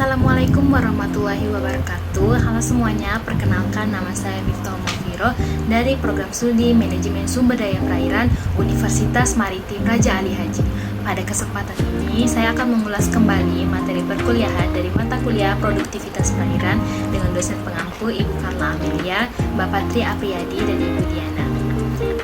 Assalamualaikum warahmatullahi wabarakatuh. Halo semuanya, perkenalkan nama saya Miftah Mufiro dari Program Studi Manajemen Sumber Daya Perairan Universitas Maritim Raja Ali Haji. Pada kesempatan ini, saya akan mengulas kembali materi perkuliahan dari mata kuliah Produktivitas Perairan dengan dosen pengampu Ibu Karla Amelia, Bapak Tri Apriyadi, dan Ibu Diana.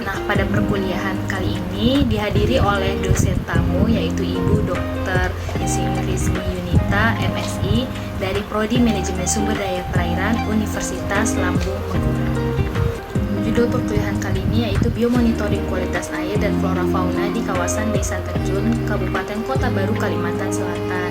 Nah, pada perkuliahan kali ini dihadiri oleh dosen tamu yaitu Ibu Dr. Insinyur Rizmi Yunita, MSI, dari Prodi Manajemen Sumber Daya Perairan Universitas Lambung Mengkurat. Judul perkuliahan kali ini yaitu Biomonitoring Kualitas Air dan Flora Fauna di kawasan Desa Terjun, Kabupaten Kota Baru, Kalimantan Selatan.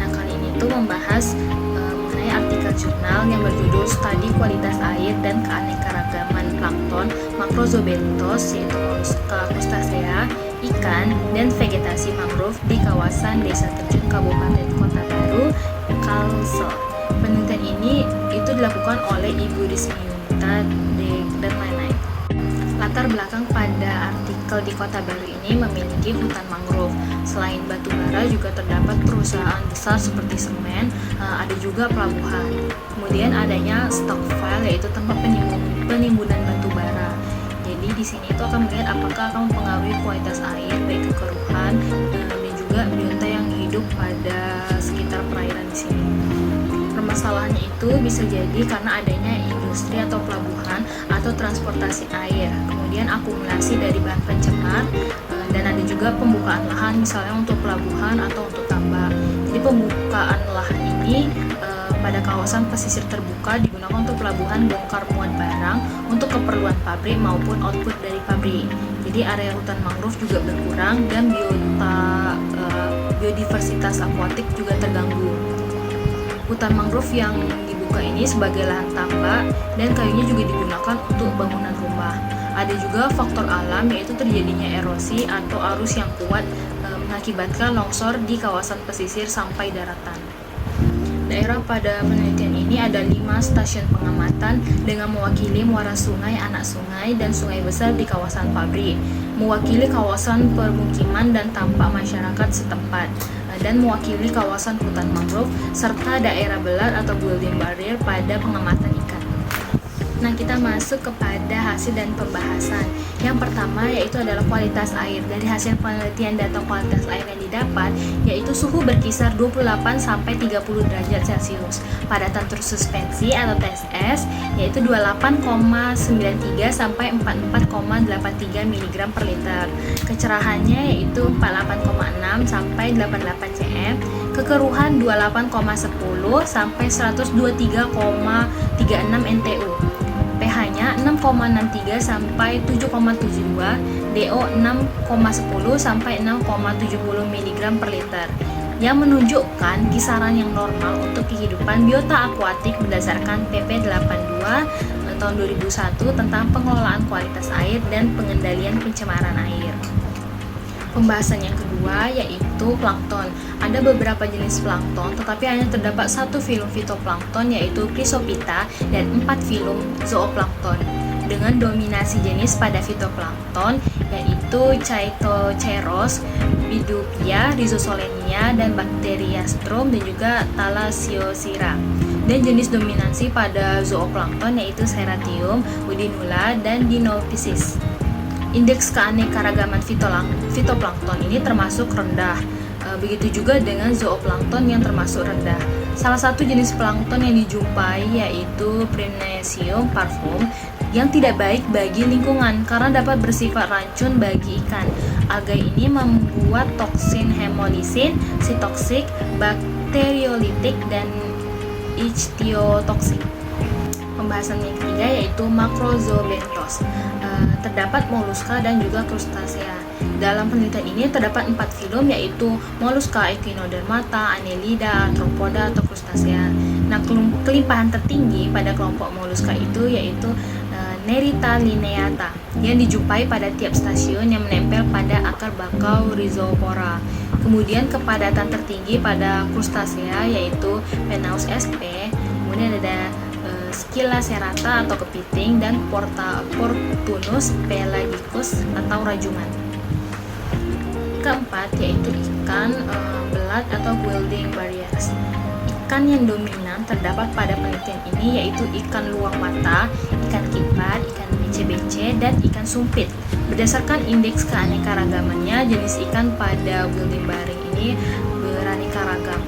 Nah, kali ini tuh membahas mengenai artikel jurnal yang berjudul Studi Kualitas Air dan Keanekaragaman Plankton Macrozoobenthos, yaitu molluska, crustacea, ikan, dan vegetasi mangrove di kawasan Desa Terjun, Kabupaten Kota Baru, Kalsel. Penelitian ini itu dilakukan oleh Ibu Rizmi Yunita dan lain-lain. Latar belakang pada artikel di Kota Baru ini memiliki hutan mangrove. Selain batu bara juga terdapat perusahaan besar seperti semen, ada juga pelabuhan. Kemudian adanya stockpile, yaitu tempat penimbunan batu bara. Jadi di sini itu akan melihat apakah akan mempengaruhi kualitas air, baik kekeruhan dan juga biota yang hidup pada sekitar perairan di sini. Permasalahannya itu bisa jadi karena adanya industri atau pelabuhan atau transportasi air, kemudian akumulasi dari bahan pencemar, dan ada juga pembukaan lahan misalnya untuk pelabuhan atau untuk tambak. Jadi pembukaan lahan ini pada kawasan pesisir terbuka digunakan untuk pelabuhan bongkar muat barang untuk keperluan pabrik maupun output dari pabrik. Jadi area hutan mangrove juga berkurang dan biodiversitas akuatik juga terganggu. Hutan mangrove yang dibuka ini sebagai lahan tambak dan kayunya juga digunakan untuk bangunan rumah. Ada juga faktor alam, yaitu terjadinya erosi atau arus yang kuat mengakibatkan longsor di kawasan pesisir sampai daratan. Daerah pada penelitian ini ada 5 stasiun pengamatan dengan mewakili muara sungai, anak sungai, dan sungai besar di kawasan pabrik, mewakili kawasan permukiman dan tampak masyarakat setempat, dan mewakili kawasan hutan mangrove serta daerah belar atau building barrier pada pengamatan ikan. Nah, kita masuk kepada hasil dan pembahasan. Yang pertama yaitu adalah kualitas air. Dari hasil penelitian data kualitas air yang didapat, yaitu suhu berkisar 28 sampai 30 derajat Celcius. Padatan tersuspensi atau TSS yaitu 28,93 sampai 44,83 mg per liter. Kecerahannya yaitu 48,6 sampai 88 cm. Kekeruhan 28,10 sampai 123,36 NTU. pH-nya 6,63 sampai 7,72, DO 6,10 sampai 6,70 mg per liter, yang menunjukkan kisaran yang normal untuk kehidupan biota akuatik berdasarkan PP 82 tahun 2001 tentang pengelolaan kualitas air dan pengendalian pencemaran air. Pembahasan yang kedua yaitu plankton. Ada beberapa jenis plankton, tetapi hanya terdapat satu filum fitoplankton yaitu Chrysophyta dan 4 filum zooplankton. Dengan dominasi jenis pada fitoplankton yaitu Chaetoceros, Bidupia, Rhizosolenia, dan Bacteriastrum, dan juga Thalassiosira. Dan jenis dominasi pada zooplankton yaitu Seratium, Udinula, dan Dinophysis. Indeks keanekaragaman fitoplankton ini termasuk rendah. Begitu juga dengan zooplankton yang termasuk rendah. Salah satu jenis plankton yang dijumpai yaitu Prymnesium parvum yang tidak baik bagi lingkungan karena dapat bersifat racun bagi ikan. Alga ini membuat toksin hemolisin, sitoksik, bakteriolitik, dan ichtiotoksik. Pembahasan yang ketiga yaitu Macrozoobenthos. Terdapat molluska dan juga crustacea. Dalam penelitian ini terdapat 4 filum yaitu Mollusca equinodermata, Annelida, Arthropoda, atau crustacea. Nah, kelimpahan tertinggi pada kelompok molluska itu yaitu Nerita lineata yang dijumpai pada tiap stasiun yang menempel pada akar bakau Rhizopora. Kemudian kepadatan tertinggi pada crustacea yaitu Penaeus sp. Kemudian ada Scylla serrata atau kepiting, dan Portunus pelagicus atau rajungan. Keempat yaitu ikan belat atau building barriers. Ikan yang dominan terdapat pada penelitian ini yaitu ikan luang mata, ikan kipat, ikan bece-bece, dan ikan sumpit. Berdasarkan indeks keanekaragamannya, jenis ikan pada Wilding Baring ini beraneka ragam.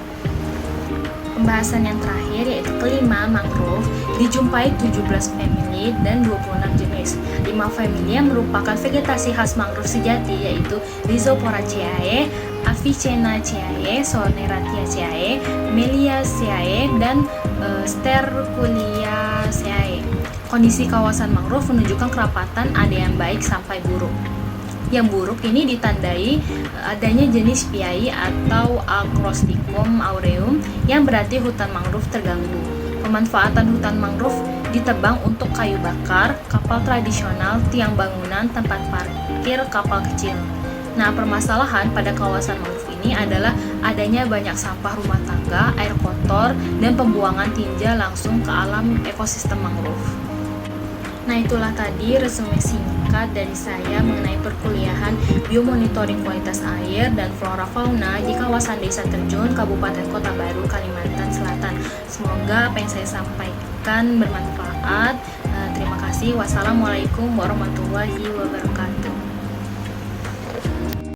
Pembahasan yang terakhir yaitu kelima, mangrove dijumpai 17 famili dan 26 jenis. 5 famili yang merupakan vegetasi khas mangrove sejati yaitu Rhizoporaceae, Avicennaceae, Soneraceae, Meliaceae, dan Sterculiaceae. Kondisi kawasan mangrove menunjukkan kerapatan ada yang baik sampai buruk. Yang buruk ini ditandai adanya jenis piai atau Acrosticum aureum yang berarti hutan mangrove terganggu. Pemanfaatan hutan mangrove ditebang untuk kayu bakar, kapal tradisional, tiang bangunan, tempat parkir kapal kecil. Nah, permasalahan pada kawasan mangrove ini adalah adanya banyak sampah rumah tangga, air kotor, dan pembuangan tinja langsung ke alam ekosistem mangrove. Nah, itulah tadi resume singkat dari saya mengenai perkuliahan biomonitoring kualitas air dan flora fauna di kawasan Desa Terjun, Kabupaten Kota Baru, Kalimantan Selatan. Semoga apa yang saya sampaikan bermanfaat. Terima kasih. Wassalamualaikum warahmatullahi wabarakatuh.